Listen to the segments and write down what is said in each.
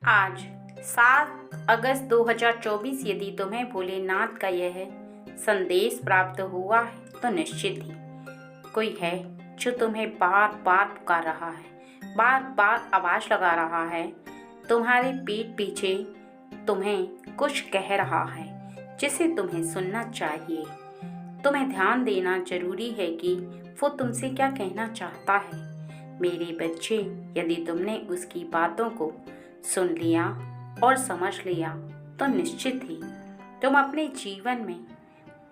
आज 7 अगस्त 2024 यदि तुम्हें भोलेनाथ का यह संदेश प्राप्त हुआ है तो निश्चित ही कोई है जो तुम्हें बार बार पुकार रहा है, बार बार आवाज लगा रहा है, तुम्हारे पीठ पीछे तुम्हें कुछ कह रहा है जिसे तुम्हें सुनना चाहिए। तुम्हें ध्यान देना जरूरी है कि वो तुमसे क्या कहना चाहता है। मेरे बच्चे, यदि तुमने उसकी बातों को सुन लिया और समझ लिया तो निश्चित ही तुम अपने जीवन में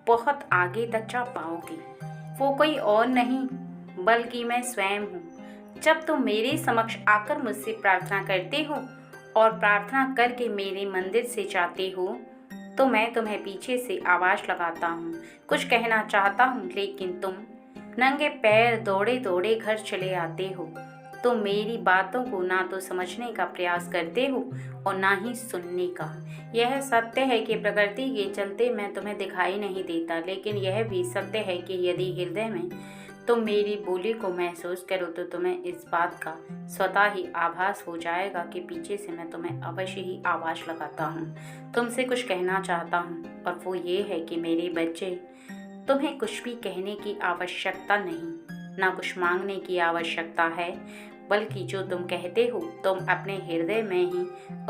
बहुत आगे तक जा पाओगे। वो कोई और नहीं बल्कि मैं स्वयं हूँ। जब तुम मेरे समक्ष आकर मुझसे प्रार्थना करते हो और प्रार्थना करके मेरे मंदिर से जाते हो तो मैं तुम्हें पीछे से आवाज लगाता हूँ, कुछ कहना चाहता हूँ, लेकिन तुम नंगे पैर दौड़े दौड़े घर चले आते हो। तो मेरी बातों को ना तो समझने का प्रयास करते हो और ना ही सुनने का। यह सत्य है कि प्रकृति के चलते मैं तुम्हें दिखाई नहीं देता, लेकिन यह भी सत्य है कि यदि हृदय में तुम मेरी बोली को महसूस करो तो तुम्हें इस बात का स्वतः ही आभास हो जाएगा कि पीछे से मैं तुम्हें अवश्य ही आवाज लगाता हूँ, तुमसे कुछ कहना चाहता हूँ। और वो ये है कि मेरे बच्चे, तुम्हें कुछ भी कहने की आवश्यकता नहीं, ना कुछ मांगने की आवश्यकता है, बल्कि जो तुम कहते हो तुम अपने हृदय में ही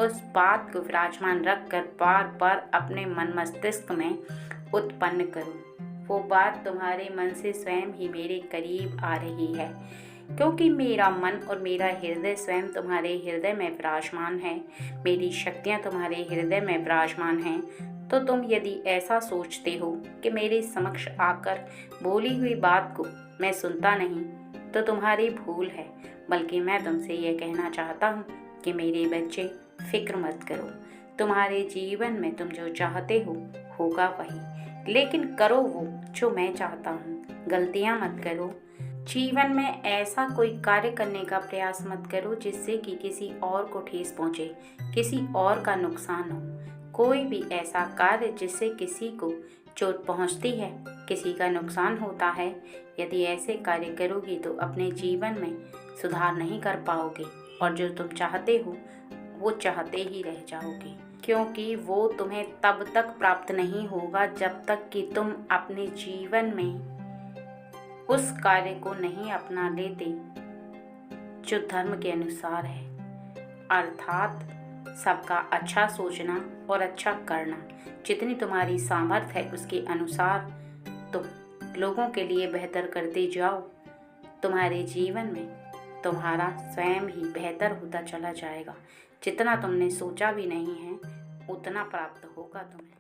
उस बात को विराजमान रख कर बार बार अपने मन मस्तिष्क में उत्पन्न करो। वो बात तुम्हारे मन से स्वयं ही मेरे करीब आ रही है, क्योंकि मेरा मन और मेरा हृदय स्वयं तुम्हारे हृदय में विराजमान है। मेरी शक्तियाँ तुम्हारे हृदय में विराजमान हैं। तो तुम यदि ऐसा सोचते हो कि मेरे समक्ष आकर बोली हुई बात को मैं सुनता नहीं तो तुम्हारी भूल है, बल्कि मैं तुमसे यह कहना चाहता हूँ कि मेरे बच्चे, फिक्र मत करो। तुम्हारे जीवन में तुम जो चाहते हो होगा वही, लेकिन करो वो जो मैं चाहता हूँ। गलतियाँ मत करो। जीवन में ऐसा कोई कार्य करने का प्रयास मत करो जिससे कि किसी और को ठेस पहुँचे, किसी और का नुकसान हो। कोई भी ऐसा कार्य जिससे किसी को चोट पहुंचती है, किसी का नुकसान होता है, यदि ऐसे कार्य करोगी तो अपने जीवन में सुधार नहीं कर पाओगे और जो तुम चाहते हो वो चाहते ही रह जाओगे, क्योंकि वो तुम्हें तब तक प्राप्त नहीं होगा जब तक कि तुम अपने जीवन में उस कार्य को नहीं अपना लेते जो धर्म के अनुसार है, अर्थात सबका अच्छा सोचना और अच्छा करना। जितनी तुम्हारी सामर्थ्य है उसके अनुसार तुम लोगों के लिए बेहतर करते जाओ। तुम्हारे जीवन में तुम्हारा स्वयं ही बेहतर होता चला जाएगा। जितना तुमने सोचा भी नहीं है उतना प्राप्त होगा तुम्हें।